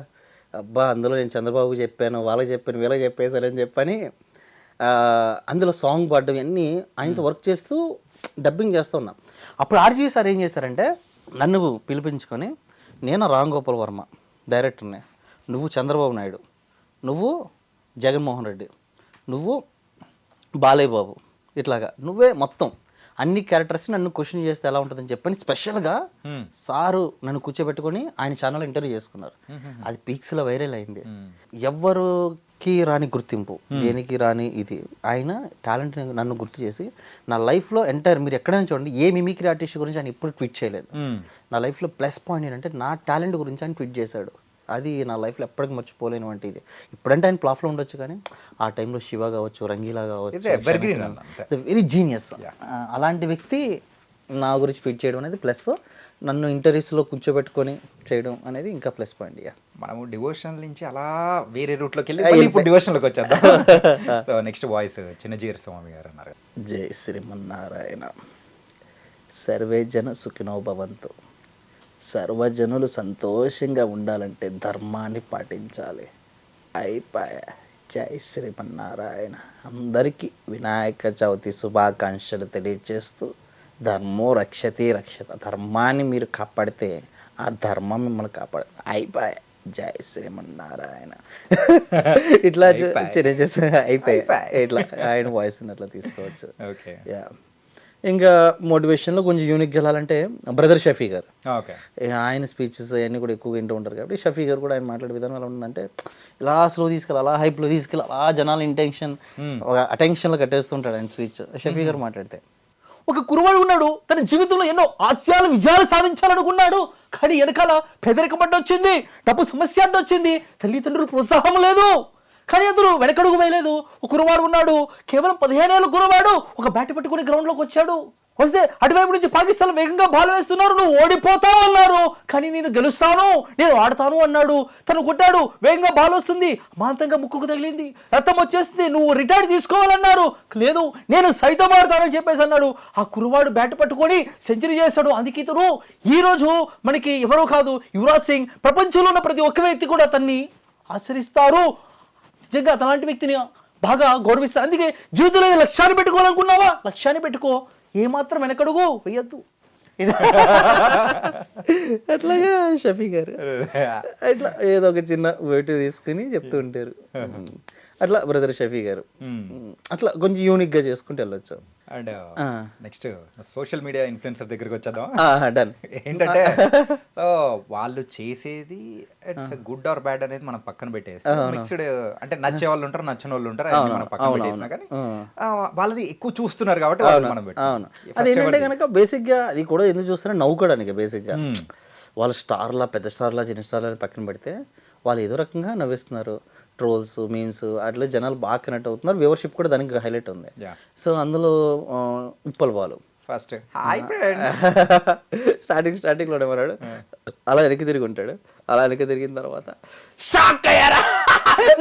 అబ్బా అందులో నేను చంద్రబాబు చెప్పాను, వాళ్ళకి చెప్పాను, వీళ్ళకి చెప్పేశానని చెప్పని అందులో సాంగ్ పాడడం అన్నీ ఆయనతో వర్క్ చేస్తూ డబ్బింగ్ చేస్తూ ఉన్నాం. అప్పుడు ఆర్జీవి సార్ ఏం చేశారంటే నన్ను పిలిపించుకొని, నేను రామ్ గోపాల్ వర్మ డైరెక్టర్ని, నువ్వు చంద్రబాబు నాయుడు, నువ్వు జగన్మోహన్ రెడ్డి, నువ్వు బాలయ్య బాబు, ఇట్లాగా నువ్వే మొత్తం అన్ని క్యారెక్టర్స్ నన్ను క్వశ్చన్ చేస్తే ఎలా ఉంటుందని చెప్పని స్పెషల్గా సారు నన్ను కూర్చోబెట్టుకొని ఆయన ఛానల్ ఇంటర్వ్యూ చేసుకున్నారు. అది పీక్స్లో వైరల్ అయింది. ఎవరికి రాని గుర్తింపు, దేనికి రాని ఇది, ఆయన టాలెంట్ నన్ను గుర్తు చేసి నా లైఫ్లో ఎంటైర్ మీరు ఎక్కడైనా చూడండి ఏ మిమిక్రీ ఆర్టిస్ట్ గురించి ఆయన ఇప్పుడు ట్వీట్ చేయలేదు. నా లైఫ్లో ప్లస్ పాయింట్ ఏంటంటే నా టాలెంట్ గురించి ఆయన ట్వీట్ చేశాడు. అది నా లైఫ్లో ఎప్పటికీ మర్చిపోలేని వంటిది. ఇప్పుడంటే ఆయన ప్లాఫ్లో ఉండొచ్చు కానీ ఆ టైంలో శివ కావచ్చు, రంగీలా కావచ్చు, వెరీ జీనియస్. అలాంటి వ్యక్తి నా గురించి ట్వీట్ చేయడం అనేది ప్లస్, నన్ను ఇంటర్వ్యూస్లో కూర్చోబెట్టుకొని చేయడం అనేది ఇంకా ప్లస్ పాయింట్. మనము డివోషనల్ నుంచి అలా వేరే రూట్లోకి వెళ్ళి ఇప్పుడు డివోషన్లోకి వచ్చేద్దాం. సో నెక్స్ట్ వాయిస్ చిన్నజీర స్వామి గారు అన్నారు. జై శ్రీమన్నారాయణ. సర్వే జన సుఖినో భవంతు. సర్వజనులు సంతోషంగా ఉండాలంటే ధర్మాన్ని పాటించాలి. అయిపోయా. జై శ్రీమన్నారాయణ. అందరికీ వినాయక చవితి శుభాకాంక్షలు తెలియజేస్తూ ధర్మో రక్షతి రక్షత. ధర్మాన్ని మీరు కాపాడితే ఆ ధర్మం మిమ్మల్ని కాపాడుతుంది. అయిపోయా. జై శ్రీమన్నారాయణ. ఇట్లా అయిపోయా. ఇట్లా ఆయన వాయిస్ అట్లా తీసుకోవచ్చు. ఇంకా మోటివేషన్లో కొంచెం యూనిక్ వెళ్ళాలంటే బ్రదర్ షఫీ గారు, ఆయన స్పీచెస్ అవన్నీ కూడా ఎక్కువగా వింటూ ఉంటారు. కాబట్టి షఫీ గారు కూడా ఆయన మాట్లాడే విధానం ఎలా ఉందంటే ఇలా స్లో తీసుకెళ్ళి, అలా హైప్లో తీసుకెళ్ళి, అలా జనాల అటెన్షన్లో కట్టేస్తుంటాడు ఆయన స్పీచ్. షఫీ గారు మాట్లాడితే, ఒక కురువాడు ఉన్నాడు, తన జీవితంలో ఎన్నో ఆశయాలు విజయాలు సాధించాలనుకున్నాడు, కానీ వెనకాల పేదరికం అడ్డొచ్చింది, డబ్బు సమస్య అడ్డొచ్చింది, తల్లిదండ్రులు ప్రోత్సాహం లేదు, కానీ అతను వెనకడుగు వేయలేదు. ఒక కురవాడు ఉన్నాడు, కేవలం 15 ఏళ్ళ కురవాడు, ఒక బ్యాట్ పట్టుకుని గ్రౌండ్లోకి వచ్చాడు. వస్తే అటువైపు నుంచి పాకిస్తాన్ వేగంగా బాల్ వేస్తున్నారు, నువ్వు ఓడిపోతావు అన్నారు, కానీ నేను గెలుస్తాను, నేను ఆడతాను అన్నాడు. తను కొట్టాడు, వేగంగా బాల్ వస్తుంది, మాంతంగా ముక్కుకు తగిలింది, రక్తం వచ్చేస్తుంది, నువ్వు రిటైర్ తీసుకోవాలన్నారు. లేదు నేను సైతం ఆడతానని చెప్పేసి అన్నాడు. ఆ కుర్రవాడు బ్యాట్ పట్టుకొని సెంచరీ చేశాడు. అందుకే ఇతను ఈ రోజు మనకి ఎవరో కాదు, యువరాజ్ సింగ్. ప్రపంచంలో ఉన్న ప్రతి ఒక్క వ్యక్తి కూడా అతన్ని ఆచరిస్తారు. నిజంగా అలాంటి వ్యక్తిని బాగా గౌరవిస్తారు. అందుకే జీవితంలో లక్ష్యాన్ని పెట్టుకోవాలనుకున్నావా, లక్ష్యాన్ని పెట్టుకో, ఏమాత్రం వెనకడుగు వేయద్దు. అట్లాగా షఫీ గారు అట్లా ఏదో ఒక చిన్న వెయిట్ తీసుకుని చెప్తూ ఉంటారు. అట్లా బ్రదర్ షఫీ గారు అట్లా కొంచెం యూనిక్ గా చేసుకుంటూ వెళ్ళొచ్చు. And next social media influencer దగ్గరికి వచ్చేద్దాం. డన్. ఏంటంటే సో వాళ్ళు చేసేది ఇట్స్ గుడ్ ఆర్ బ్యాడ్ అనేది మనం పక్కన పెట్టేస్తాం. మిక్స్డ్ అంటే నచ్చే వాళ్ళు ఉంటారు, నచ్చని వాళ్ళు ఉంటారు, అది మనం పక్కన పెట్టేసినా కానీ వాళ్ళది ఎక్కువ చూస్తున్నారు కాబట్టి వాళ్ళు మనం అవును. అది ఏంటంటే కనుక బేసిక్ గా అది కూడా ఎందుకు చూస్తారో నవ్వుకోవడానికి. బేసిక్ గా వాళ్ళు స్టార్లా, పెద్ద స్టార్లా, చిన్న స్టార్లా పక్కన పెడితే వాళ్ళు ఏదో రకంగా నవ్విస్తున్నారు. ట్రోల్స్, మీమ్స్ అట్లా జనాలు బాగా కనెక్ట్ అవుతున్నారు. వ్యూవర్షిప్ కూడా దానికి హైలైట్ ఉంది. సో అందులో ఉప్పల్ బాలు ఫస్ట్ స్టార్టింగ్ లో ఏమన్నాడు, అలా వెనక్కి తిరిగి ఉంటాడు. అలా వెనక్కి తిరిగిన తర్వాత షాక్ అయ్యారా,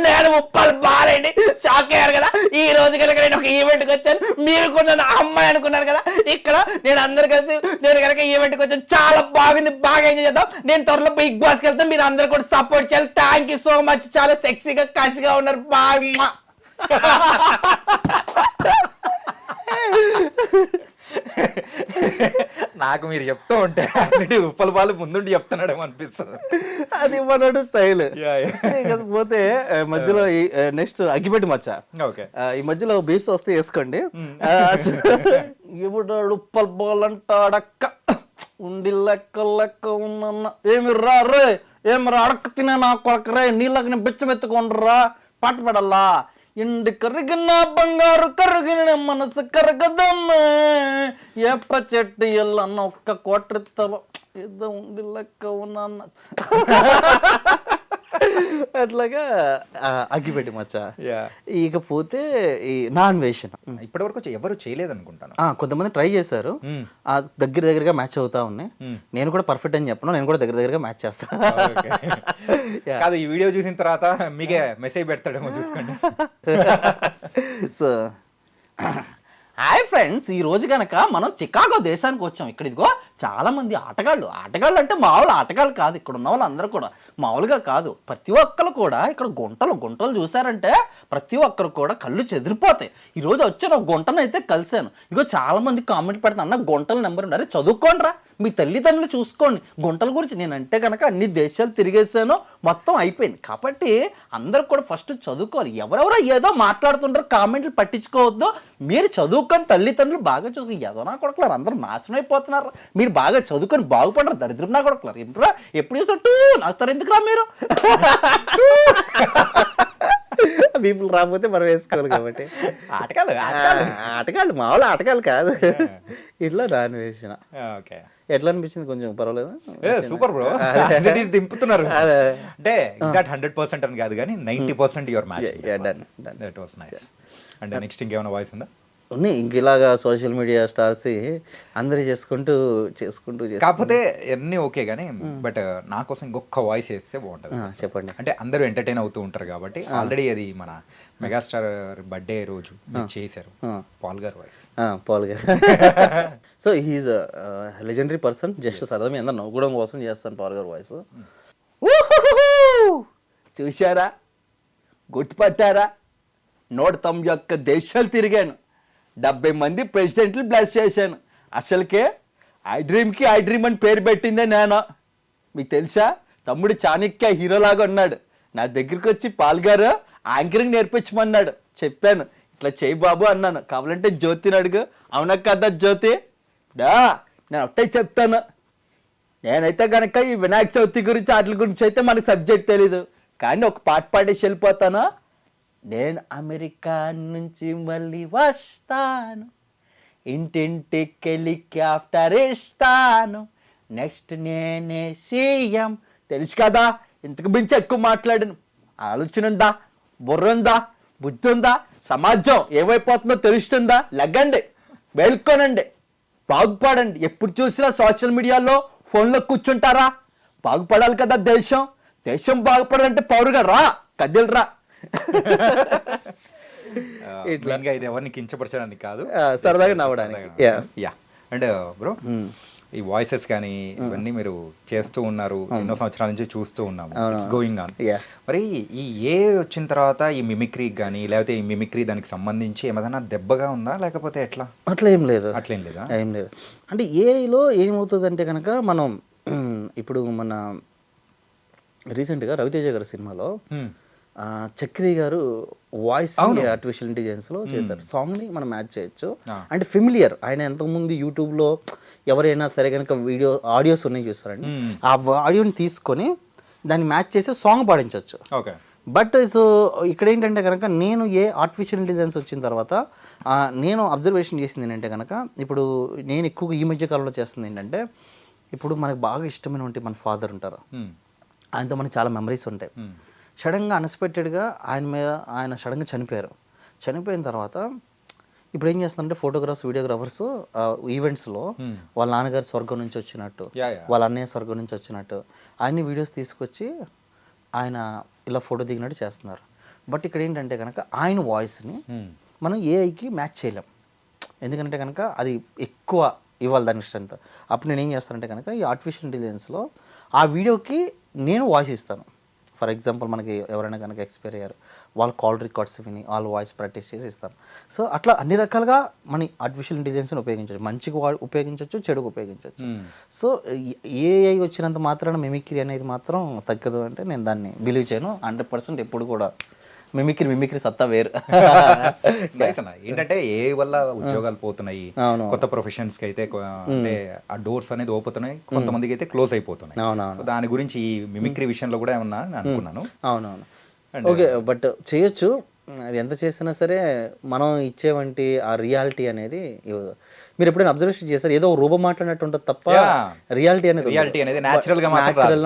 నేను ఉప్పల్ బాలండి, షాక్ అయ్యారు కదా, ఈ రోజు కనుక నేను ఒక ఈవెంట్కి వచ్చాను, మీరు కూడా నా అమ్మాయి అనుకున్నారు కదా, ఇక్కడ నేను అందరు కలిసి నేను కనుక ఈవెంట్కి వచ్చాను, చాలా బాగుంది, బాగా ఎంజాయ్ చేద్దాం, నేను త్వరలో బిగ్ బాస్కి వెళ్తాను, మీరు అందరు కూడా సపోర్ట్ చేయాలి, థ్యాంక్ యూ సో మచ్, చాలా సెక్సీగా కసిగా ఉన్నారు, బాగా. నాకు మీరు చెప్తూ ఉంటే ఉప్పల బాలు ముందుండి చెప్తున్నాడేమో అనిపిస్తుంది. అది మనోడు స్టైల్. పోతే మధ్యలో నెక్స్ట్ అగ్గిపెట్టి మచ్చ. ఓకే, ఈ మధ్యలో బీఫ్స్ వస్తే వేసుకోండి. ఇప్పుడు ఉప్పల్ బాల్ అంటాడక్క ఉండి లెక్క లెక్క ఉన్న ఏమి రా రే, ఏమి రా అడక్క తినే నా కొడకరే, నీళ్ళకి బెచ్చమెత్తుకోండిరా, పాట పడల్లా, ఇండి కరిగిన బంగారు కరిగిన మనసు కరగదమ్మే, ఏప చెట్టు ఎల్లన్న ఒక్క కోట్రెత్తలో ఏదో ఉండి లెక్క ఉన్నా. అట్లాగా అగ్గిపెట్టి మచ్చ. ఇకపోతే ఈ నాన్ వేషన్ ఇప్పటి వరకు ఎవరు చేయలేదు అనుకుంటాను. కొంతమంది ట్రై చేశారు, దగ్గరగా మ్యాచ్ అవుతా ఉన్నాయి. నేను కూడా పర్ఫెక్ట్ అని చెప్పను, నేను కూడా దగ్గరగా మ్యాచ్ చేస్తాను. కాదు, ఈ వీడియో చూసిన తర్వాత మీకే మెసేజ్ పెడతాడేమో చూసుకోండి. సో హాయ్ ఫ్రెండ్స్, ఈ రోజు కనుక మనం చికాగో దేశానికి వచ్చాం. ఇక్కడ ఇదిగో చాలా మంది ఆటగాళ్ళు అంటే మామూలు ఆటగాళ్ళు కాదు, ఇక్కడ ఉన్న వాళ్ళందరూ కూడా మామూలుగా కాదు, ప్రతి ఒక్కరు కూడా ఇక్కడ గుంటలు చూసారంటే ప్రతి ఒక్కరు కూడా కళ్ళు చెదిరిపోతాయి. ఈ రోజు వచ్చాను, ఒక గుంటను అయితే కలిశాను. ఇదిగో చాలా మంది కామెంట్ పెడతాను, అన్న గుంటల నెంబర్ ఉన్నారు, చదువుకోండిరా, మీ తల్లిదండ్రులు చూసుకోండి. గుంటల గురించి నేనంటే కనుక అన్ని దేశాలు తిరిగేసాను, మొత్తం అయిపోయింది. కాబట్టి అందరూ కూడా ఫస్ట్ చదువుకోవాలి. ఎవరెవరో ఏదో మాట్లాడుతుంటారు, కామెంట్లు పట్టించుకోవద్దు, మీరు చదువుకొని తల్లిదండ్రులు బాగా చదువుకుని ఏదో నా కొడుకులారు అందరూ నాశనం అయిపోతున్నారు, మీరు బాగా చదువుకొని బాగుపడరు, దరిద్రం నా కొడుకులారు ఏంట్రా ఎప్పుడు చూసట్టు నాకు ఎందుకురా మీరు. పీపుల్ రాకపోతే మనం వేసుకోవాలి కాబట్టి ఆటగాళ్ళు మామూలు ఆటగాళ్ళు కాదు. ఇట్లా దాని వేసిన ఎట్లా అనిపించింది, కొంచెం పర్వాలేదు, సూపర్ బ్రో, దింపుతున్నారు అంటే ఎగ్జాక్ట్ 100% అని కాదు కానీ 90% your match. That was nice. అంటే నెక్స్ట్ ఇంకేమైనా వాయిస్ ఉందా? ఉన్నాయి ఇంక ఇలాగా సోషల్ మీడియా స్టార్స్ అందరూ చేసుకుంటూ కాకపోతే అన్నీ ఓకే కానీ బట్ నా కోసం ఇంకొక వాయిస్ వేస్తే బాగుంటుంది. చెప్పండి. అంటే అందరూ ఎంటర్టైన్ అవుతూ ఉంటారు కాబట్టి ఆల్రెడీ అది మన మెగాస్టార్ బర్త్డే రోజు చేశారు పాల్ గారు వాయిస్. పాల్ గారు so he's legendary person. Just సరదా మీ అందరు నవ్వుకోవడం కోసం చేస్తాను పాల్ గారు వాయిస్. చూశారా, గుర్తుపట్టారా, 191 దేశాలు తిరిగాను, 70 మంది ప్రెసిడెంట్లు బ్లెస్ చేశాను, అసలుకే ఐ డ్రీమ్ అని పేరు పెట్టిందే నేను. మీకు తెలుసా, తమ్ముడు చాణక్య హీరోలాగా ఉన్నాడు, నా దగ్గరికి వచ్చి పాల్ గారు యాంకరింగ్ నేర్పించమన్నాడు. చెప్పాను ఇట్లా చేయి బాబు అన్నాను, కావాలంటే జ్యోతిని అడుగు. అవునా కదా జ్యోతి? నేను ఒకటే చెప్తాను, నేనైతే కనుక ఈ వినాయక చవితి గురించి వాటి గురించి అయితే మనకు సబ్జెక్ట్ తెలీదు, కానీ ఒక పాట పాడేసి వెళ్ళిపోతాను. నేను అమెరికా నుంచి మళ్ళీ వస్తాను, ఇంటింటికి హెలికాప్టర్ ఇస్తాను, నెక్స్ట్ నేనే సీఎం. తెలుసు కదా, ఇంతకు మించి ఎక్కువ మాట్లాడాను. ఆలోచన ఉందా, బుర్ర ఉందా, బుద్ధి ఉందా, సమాజం ఏమైపోతుందో తెలుస్తుందా? లెగ్గండి, మేల్కొనండి, బాగుపడండి. ఎప్పుడు చూసినా సోషల్ మీడియాలో ఫోన్లో కూర్చుంటారా? బాగుపడాలి కదా దేశం. దేశం బాగుపడాలంటే పౌరుగా రా, కదిలిరా. మెయిన్గా ఇది ఎవరిని కించపరచడానికి కాదు, సరదాగా నవ్వడానికి. యా. అండ్ బ్రో, ఈ వాయిసెస్ కానీ ఇవన్నీ మీరు చేస్తూ ఉన్నారు, ఎన్నో సంవత్సరాల నుంచి చూస్తూ ఉన్నాము, ఇట్స్ గోయింగ్ ఆన్. మరి ఈ ఏ వచ్చిన తర్వాత ఈ మిమిక్రీ కానీ లేకపోతే ఈ మిమిక్రీ దానికి సంబంధించి ఏమైనా దెబ్బగా ఉందా లేకపోతే ఎట్లా? అట్లా ఏం లేదు, అట్లేం లేదా? ఏం లేదు. అంటే ఏఐలో ఏమవుతుందంటే కనుక మనం ఇప్పుడు మన రీసెంట్గా రవితేజ గారి సినిమాలో చక్రి గారు వాయిస్ ఆర్టిఫిషియల్ ఇంటెలిజెన్స్లో చేశారు. సాంగ్ని మనం మ్యాచ్ చేయొచ్చు. అంటే ఫెమిలియర్, ఆయన ఎంతకుముందు యూట్యూబ్లో ఎవరైనా సరే కనుక ఆడియోస్ ఉన్నాయి చూస్తారండి, ఆ ఆడియోని తీసుకొని దాన్ని మ్యాచ్ చేసి సాంగ్ పాడించవచ్చు. ఓకే. బట్ సో ఇక్కడ ఏంటంటే కనుక నేను ఆర్టిఫిషియల్ ఇంటెలిజెన్స్ వచ్చిన తర్వాత నేను అబ్జర్వేషన్ చేసింది ఏంటంటే కనుక ఇప్పుడు నేను ఎక్కువగా ఈ మధ్య కాలంలో చేస్తుంది ఏంటంటే, ఇప్పుడు మనకు బాగా ఇష్టమైనటువంటి మన ఫాదర్ ఉంటారు, ఆయనతో మనకు చాలా మెమరీస్ ఉంటాయి. సడన్గా అన్ఎక్స్పెక్టెడ్గా ఆయన సడన్గా చనిపోయారు. చనిపోయిన తర్వాత ఇప్పుడు ఏం చేస్తారంటే ఫోటోగ్రాఫర్స్, వీడియోగ్రాఫర్స్ ఈవెంట్స్లో వాళ్ళ నాన్నగారు స్వర్గం నుంచి వచ్చినట్టు, వాళ్ళ అన్నయ్య స్వర్గం నుంచి వచ్చినట్టు అన్ని వీడియోస్ తీసుకొచ్చి ఆయన ఇలా ఫోటో దిగినట్టు చేస్తున్నారు. బట్ ఇక్కడ ఏంటంటే కనుక ఆయన వాయిస్ని మనం ఏఐకి మ్యాచ్ చేయలేం. ఎందుకంటే కనుక అది ఎక్కువ ఇవ్వాలి దాని స్ట్రెంత్. అప్పుడు నేను ఏం చేస్తానంటే కనుక ఈ ఆర్టిఫిషియల్ ఇంటెలిజెన్స్లో ఆ వీడియోకి నేను వాయిస్ ఇస్తాను. ఫర్ ఎగ్జాంపుల్ మనకి ఎవరైనా కనుక ఎక్స్పైర్ అయ్యారు, వాళ్ళ కాల్ రికార్డ్స్ విని వాళ్ళ వాయిస్ ప్రాక్టీస్ చేసి ఇస్తాను. సో అట్లా అన్ని రకాలుగా మన ఆర్టిఫిషియల్ ఇంటెలిజెన్స్ని ఉపయోగించవచ్చు. మంచిగా ఉపయోగించవచ్చు, చెడుకు ఉపయోగించవచ్చు. సో ఏఐ వచ్చినంత మాత్రాన మిమిక్రీ అనేది మాత్రం తగ్గదు అంటే నేను దాన్ని బిలీవ్ చేయను. 100% ఎప్పుడు కూడా మిమిక్రీ సత్తా వేరు. ఏంటంటే ఏ వల్ల ఉద్యోగాలు పోతున్నాయి, కొత్త ప్రొఫెషన్స్ కి అయితే అంటే ఆ డోర్స్ అనేది ఓపుతున్నాయి, కొంతమందికి అయితే క్లోజ్ అయిపోతున్నాయి. దాని గురించి ఈ మిమిక్రీ విషయంలో కూడా ఏమన్నా అనుకున్నాను. అవునవును, ఓకే. బట్ చేయొచ్చు, అది ఎంత చేసినా సరే మనం ఇచ్చేవంటి ఆ రియాలిటీ అనేది ఇవ్వదు. మీరు ఎప్పుడైనా అబ్జర్వేషన్ చేస్తారు, ఏదో రూపం మాట్లాడినట్టు ఉంటుంది తప్ప రియాలిటీ అనేది న్యాచురల్గా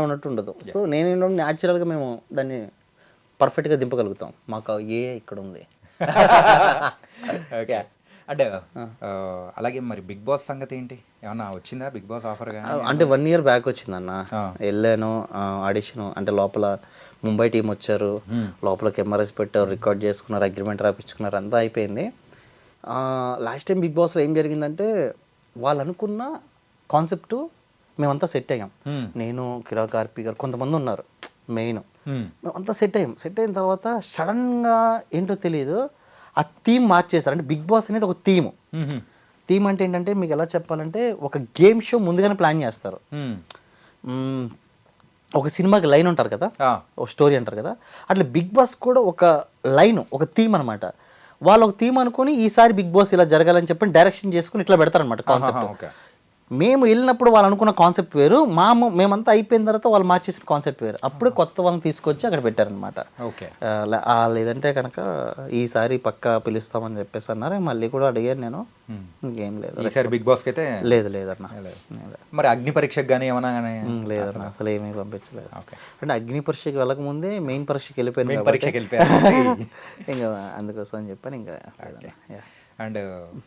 ఉన్నట్టు ఉండదు. సో నేను న్యాచురల్గా మేము దాన్ని పర్ఫెక్ట్గా దింపగలుగుతాం. మాకు ఏ ఇక్కడ ఉంది. అంటే అలాగే మరి బిగ్ బాస్ సంగతి ఏంటి, ఏమన్నా వచ్చిందా బిగ్ బాస్ ఆఫర్? అంటే 1 year బ్యాక్ వచ్చిందన్న, వెళ్ళాను ఆడిషన్. అంటే లోపల ముంబై టీం వచ్చారు, లోపల కెమెరాస్ పెట్టారు, రికార్డ్ చేసుకున్నారు, అగ్రిమెంట్ రాపించుకున్నారు, అంతా అయిపోయింది. లాస్ట్ టైం బిగ్ బాస్లో ఏం జరిగిందంటే వాళ్ళు అనుకున్న కాన్సెప్ట్ మేమంతా సెట్ అయ్యాం. నేను, కిరా కార్పి గారు, కొంతమంది ఉన్నారు మెయిన్, మేమంతా సెట్ అయిన తర్వాత సడన్గా ఏంటో తెలియదు ఆ థీమ్ మార్చేశారు. అంటే బిగ్ బాస్ అనేది ఒక థీమ్ అంటే ఏంటంటే మీకు ఎలా చెప్పాలంటే ఒక గేమ్ షో ముందుగానే ప్లాన్ చేస్తారు. ఒక సినిమాకి లైన్ ఉంటారు కదా, ఒక స్టోరీ అంటారు కదా, అట్లా బిగ్ బాస్ కూడా ఒక లైన్, ఒక థీమ్ అనమాట. వాళ్ళు ఒక థీమ్ అనుకుని ఈసారి బిగ్ బాస్ ఇలా జరగాలని చెప్పి డైరెక్షన్ చేసుకుని ఇట్లా పెడతారనమాట కాన్సెప్ట్. మేము వెళ్ళినప్పుడు వాళ్ళు అనుకున్న కాన్సెప్ట్ వేరు, మేమంతా అయిపోయిన తర్వాత వాళ్ళు మార్చేసిన కాన్సెప్ట్ వేరు. అప్పుడు కొత్త వాళ్ళని తీసుకొచ్చి అక్కడ పెట్టారనమాట. లేదంటే కనుక ఈసారి పక్కా పిలుస్తామని చెప్పేసి అన్నారు. మళ్ళీ కూడా అడిగాను నేను, ఇంకేం లేదు బిగ్ బాస్ అయితే లేదన్న. మరి అగ్ని పరీక్షకు కానీ ఏమన్నా లేదన్న, అసలు ఏమీ పంపించలేదు. అంటే అగ్ని పరీక్షకి వెళ్ళకముందే మెయిన్ పరీక్షకి వెళ్ళిపోయాను, ఇంకా అందుకోసం అని చెప్పాను. ఇంకా అండ్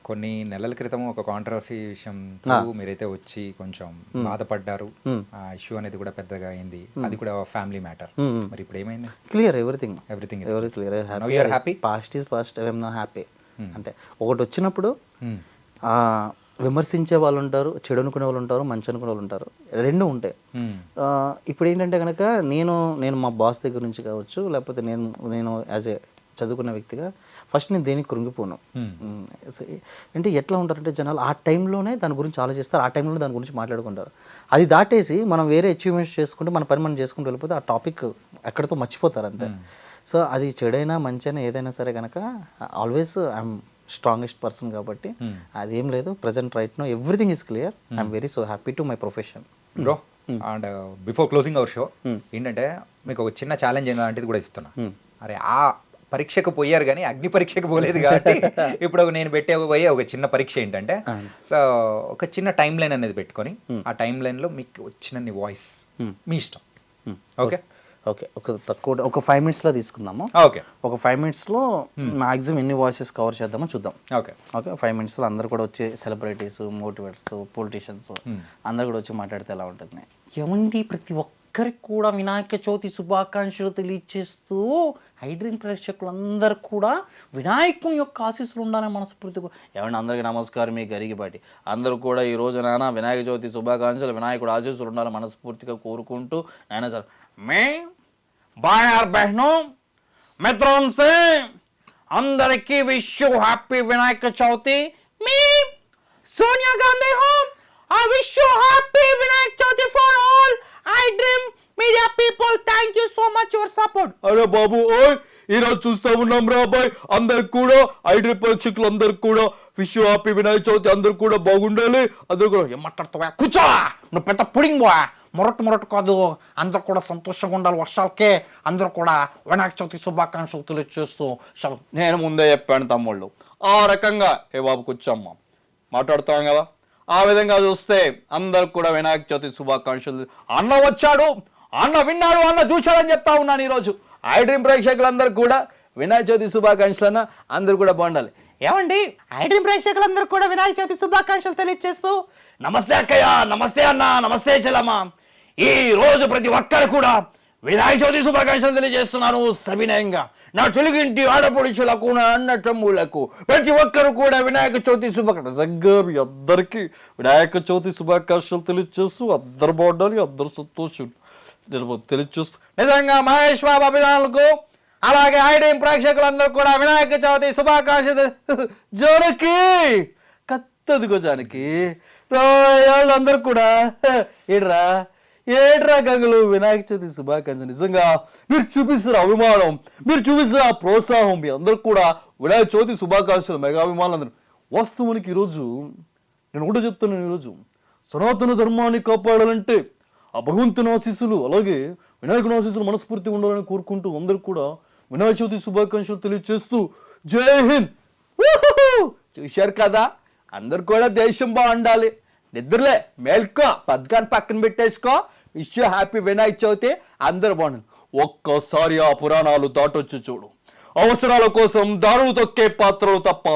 కొన్ని నెలల క్రితం ఒక కాంట్రవర్సీ విషయం మీరైతే వచ్చి కొంచెం బాధపడ్డారు, ఆ ఇష్యూ అనేది కూడా పెద్దగా అయింది, అది కూడా ఫ్యామిలీ మ్యాటర్. మరి ఇప్పుడు ఏమైంది? Clear, everything clear. Happy, past is past, I'm not happy. అంటే ఒకటి వచ్చినప్పుడు విమర్శించే వాళ్ళు ఉంటారు, చెడు అనుకునే వాళ్ళు ఉంటారు, మంచి అనుకునే వాళ్ళు ఉంటారు, రెండు ఉంటాయి. ఇప్పుడు ఏంటంటే కనుక నేను మా బాస్ దగ్గర నుంచి కావచ్చు, లేకపోతే నేను యాజ్ ఏ చదువుకున్న వ్యక్తిగా ఫస్ట్ నేను దేనికి కృంగిపోను. అంటే ఎట్లా ఉంటారంటే జనాలు ఆ టైంలోనే దాని గురించి ఆలోచిస్తారు, ఆ టైంలోనే దాని గురించి మాట్లాడుకుంటారు. అది దాటేసి మనం వేరే అచీవ్మెంట్స్ చేసుకుంటూ మన పని మనం చేసుకుంటూ వెళ్ళిపోతే ఆ టాపిక్ ఎక్కడితో మర్చిపోతారు అంతే. సో అది చెడైనా మంచైనా ఏదైనా సరే కనుక ఆల్వేస్ ఐఎమ్ స్ట్రాంగెస్ట్ పర్సన్ కాబట్టి అదేం లేదు. Present right know everything is clear. I'm very so happy to my profession. Bro, and before closing our show ఏంటంటే మీకు ఒక చిన్న ఛాలెంజ్ లాంటిది కూడా ఇస్తున్నా. అరే ఆ పరీక్షకు పోయారు కానీ అగ్ని పరీక్షకు పోలేదు కాబట్టి ఇప్పుడు నేను పోయే ఒక చిన్న పరీక్ష ఏంటంటే, సో ఒక చిన్న టైం లైన్ అనేది పెట్టుకొని ఆ టైం లైన్లో మీకు వచ్చిన వాయిస్ మీ ఇష్టం, ఓకే, ఓకే, ఒక 5 minutesలో తీసుకుందాము. ఓకే ఒక 5 minutesలో మ్యాక్సిమం ఎన్ని వాయిసెస్ కవర్ చేద్దామో చూద్దాం. ఓకే ఓకే, 5 minutesలో అందరు కూడా వచ్చి సెలబ్రిటీస్, మోటివేటర్స్, పొలిటీషియన్స్ అందరు కూడా వచ్చి మాట్లాడితే ఎలా ఉంటుంది? ఏమండి ప్రతి ఒక్కరికి కూడా వినాయక చవితి శుభాకాంక్షలు తెలియజేస్తూ ఐడ్రీమ్ ప్రేక్షకులందరూ కూడా వినాయకుని యొక్క ఆశీస్సులు ఉండాలని మనస్ఫూర్తిగా. ఏమండి అందరికీ నమస్కారం, మీ గరిగిపాటి. అందరూ కూడా ఈ రోజు నాన్న వినాయక చవితి శుభాకాంక్షలు, వినాయకుడు ఆశీస్సులు ఉండాలని మనస్ఫూర్తిగా కోరుకుంటూ నాయన సార్ మే భాయ్ और बहनों मित्रों से అందరికీ wish you happy Vinayaka Chavithi. Me Sonia Gandhi who I wish you happy Vinayaka Chavithi for all iDream media people. Thank you so much your support. అరే బాబు ఓయ్, ఈరోజు చూస్తా ఉన్నాం రా అబ్బాయి, అందరికి కూడా ఐడ్రీ ప్రేక్షకులు అందరికి కూడా విష్ హ్యాపీ వినాయక చవితి. అందరు కూడా బాగుండాలి. అందరు కూడా ఏం మాట్లాడుతావా? కూర్చో, నువ్వు పెద్ద పుడింగ్ బా. మొరటు కాదు, అందరు కూడా సంతోషంగా ఉండాలి. వర్షాలకే అందరూ కూడా వినాయక చవితి శుభాకాంక్షలు తెలియజేస్తూ నేను ముందే చెప్పాను తమ్ముళ్ళు, ఆ రకంగా ఏ బాబు కూర్చోమ్మా మాట్లాడుతాం కదా, ఆ విధంగా చూస్తే అందరు కూడా వినాయక చవితి శుభాకాంక్షలు. అన్న వచ్చాడు, అన్న విన్నాడు, అన్న చూశాడని చెప్తా ఉన్నాను. ఈరోజు ఐడ్రీమ్ ప్రేక్షకులందరూ కూడా వినాయక చవితి శుభాకాంక్షలన్న అందరూ కూడా బాగుండాలి. ఏమండి ఐడ్రీమ్ ప్రేక్షకులందరూ కూడా వినాయక చవితి శుభాకాంక్షలు తెలియజేస్తూ నమస్తే అక్కయ్య, నమస్తే అన్న, నమస్తే చెల్లమ్మ. ఈ రోజు ప్రతి ఒక్కరు కూడా వినాయక చవితి శుభాకాంక్షలు తెలియజేస్తున్నాను సవినయంగా. నా తెలుగింటి ఆడపడుచులకు, నా అన్న తమ్ముళ్లకు, ప్రతి ఒక్కరు కూడా వినాయక చవితి శుభాకాంక్షలు. అందరికీ వినాయక చవితి శుభాకాంక్షలు తెలియజేస్తూ అందరు బాగుండాలి, అందరు సంతోషం తెలియజేస్తూ నిజంగా మహేష్ బాబు అభిమానులకు, అలాగే ఐడ్రీమ్ ప్రేక్షకులందరూ కూడా వినాయక చవితి శుభాకాంక్షలు. జానకి కత్తదిగో జానకి, వాళ్ళందరూ కూడా ఏడ్రా గంగులు వినాయక చవితి శుభాకాంక్షలు. నిజంగా మీరు చూపిస్తున్న అభిమానం, మీరు చూపిస్తున్న ప్రోత్సాహం, మీ అందరూ కూడా వినాయక చవితి శుభాకాంక్షలు. మెగా అభిమానులు అందరూ. వాస్తవానికి ఈరోజు నేను కూడా చెప్తున్నాను, ఈరోజు సనాతన ధర్మాన్ని కాపాడాలంటే ఆ భగవంతుని ఆశీస్సులు, అలాగే వినాయకుని ఆశీస్సులు మనస్ఫూర్తిగా ఉండాలని కోరుకుంటూ అందరూ కూడా వినాయక చవితి శుభాకాంక్షలు తెలియజేస్తూ జై హింద్. చూశారు కదా, అందరు కూడా దేశం బాగుండాలి. నిద్రలే మేల్కో, పద్గాన్ని పక్కన పెట్టేసుకో. విష్ హ్యాపీ వినాయక చవితి, అందరు బాగుండాలి. ఒక్కసారి ఆ పురాణాలు దాటొచ్చు చూడు. అవసరాల కోసం దారులు తొక్కే పాత్రలు తప్ప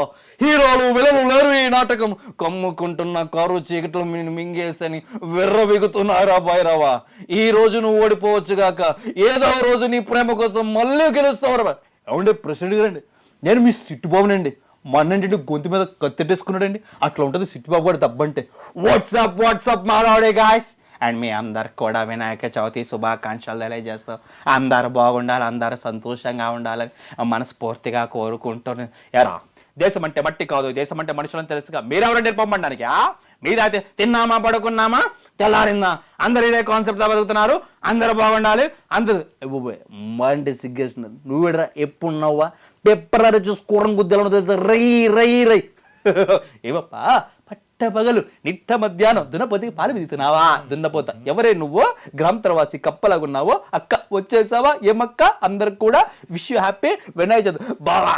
హీరోలు విలలు లేరు. ఈ నాటకం కమ్ముకుంటున్న కారు చీకట్లు మింగేసని విర్రవిగుతున్నారా భైరవా. ఈ రోజు నువ్వు ఓడిపోవచ్చు గాక, ఏదో రోజు నీ ప్రేమ కోసం మళ్ళీ గెలుస్తావు. ఏమండి ప్రెసిడెంట్ గారండి, నేను మీ సిట్టుబాబునండి. మా అన్నంటి గొంతు మీద కత్తెట్టేసుకున్నాడండి. అట్లా ఉంటుంది సిట్టుబాబు గారు దబ్బంటే. వాట్సాప్ మాట్లాడే గాయస్. అండ్ మీ అందరికి కూడా వినాయక చవితి శుభాకాంక్షలు తెలియజేస్తాం. అందరు బాగుండాలి, అందరు సంతోషంగా ఉండాలని మనస్ఫూర్తిగా కోరుకుంటున్నాను. ఎరా, దేశం అంటే మట్టి కాదు, దేశం అంటే మనుషులని తెలుసుగా. మీరెవరంటే పంపడానికి మీరైతే తిన్నామా, పడుకున్నామా, తెల్లారిందా, అందరు ఇదే కాన్సెప్ట్ బతుకుతున్నారు. అందరు బాగుండాలి. అందరు అంటే సిగ్గేస్తున్నారు. నువ్వేడ్రా ఎప్పుడు నవ్వా పెప్పరారు చూసుకోవడం గుద్దెలను తెలుసా. రై ఏమప్పా పట్టపగలు నిట్ట మధ్యాహ్నం దున్నపోతికి పాలు మిగుతున్నావా? దున్నపోతా ఎవరే నువ్వు? గ్రామతరవాసి కప్పలాగున్నావో అక్క వచ్చేసావా? ఏమక్క? అందరికి కూడా విష్ హ్యాపీ వినాయక చవితి. బావా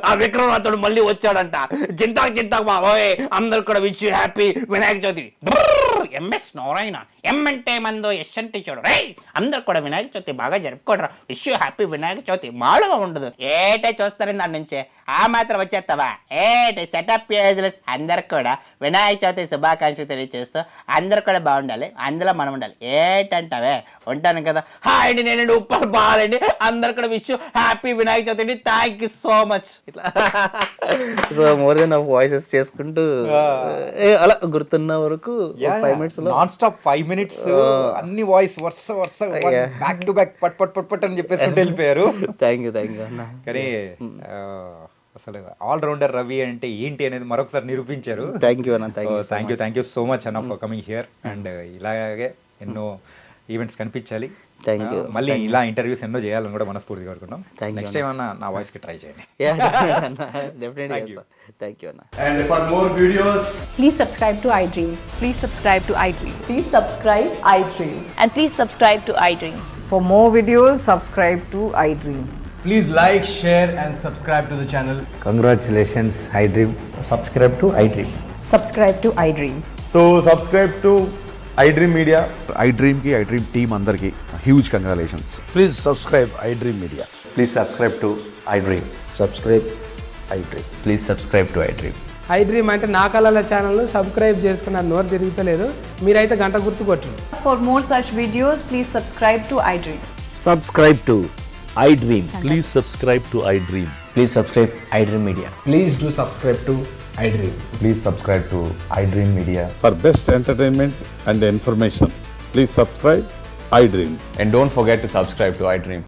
ఆ విక్రమార్కుడు మళ్ళీ వచ్చాడంట. చింతాకు బాబోయ్, అందరు కూడా wish happy Vinayaka Chavithi. MS Narayana, M అంటే మందో, ఎస్ అంటే చూడు. రై అందరు కూడా వినాయక చవితి బాగా జరుపుకోడరా. Wish happy Vinayaka Chavithi. మామూలుగా ఉండదు. ఏటే చూస్తారని దాని నుంచే ఆ మాత్రం వచ్చేస్తావా? ఏటే సెటప్ అందరికి కూడా వినాయక చవితి శుభాకాంక్షలు తెలియజేస్తూ అందరు కూడా బాగుండాలి, అందులో మనం ఉండాలి. ఏటంటావే ఉంటాను కదా. హాయ్ అండి, నేను ఉప్పల్ బాగాలండి. అందరు కూడా విష్ హ్యాపీ వినాయక చవితి అండి. Thank you so much. ఇట్లా సో మోర్ దెన్ వాయిసెస్ చేసుకుంటూ అలా గుర్తున్న వరకు 5 minutes లో నాన్ స్టాప్ 5 minutes అన్ని వాయిస్ వరుస బ్యాక్ టు బ్యాక్ పట్ అని చెప్పేసుకుంటూ వెళ్ళిపోయారు. థ్యాంక్ యూ అన్న. కానీ అసలు ఆల్ రౌండర్ రవి అంటే ఏంటి అనేది మరొకసారి నిరూపించారు. థ్యాంక్ యూ అన్న. థ్యాంక్ యూ సో మచ్ అన్న ఫర్ కమింగ్ హియర్. అండ్ ఇలాగే ఎన్నో ఈవెంట్స్ కనిపించాలి. Thank you. మళ్ళీ ఇలా ఇంటర్వ్యూస్ ఎన్నో చేయాలని కూడా మనస్ఫూర్తిగా కోరుకుంటాం. నెక్స్ట్ టైం అన్న నా వాయిస్ కి ట్రై చేయండి. థ్యాంక్ యూ అన్న. And for more videos, Please subscribe to iDream. Please subscribe to iDream. Please subscribe iDream. And please subscribe to iDream. For more videos, subscribe to iDream. please like, share and subscribe to the channel. Congratulations, iDream. Subscribe to iDream. Subscribe to iDream. So subscribe to iDream Media. ఐ డ్రీమ్కి iDream team అందరికీ huge congratulations. Please subscribe iDream Media. Please subscribe to iDream. Subscribe iDream. Please subscribe to iDream. iDream అంటే నా కళల ఛానల్ను subscribe చేసుకున్నారు, నోరు తిరుగుతలేదు. మీరైతే గంట గుర్తు కొట్టండి. For more such videos, please subscribe to iDream. Subscribe to iDream. Please subscribe to iDream. Please subscribe iDream Media. Please do subscribe to iDream. Please subscribe to iDream Media. For best entertainment and information please subscribe I dream. And don't forget to subscribe to iDream.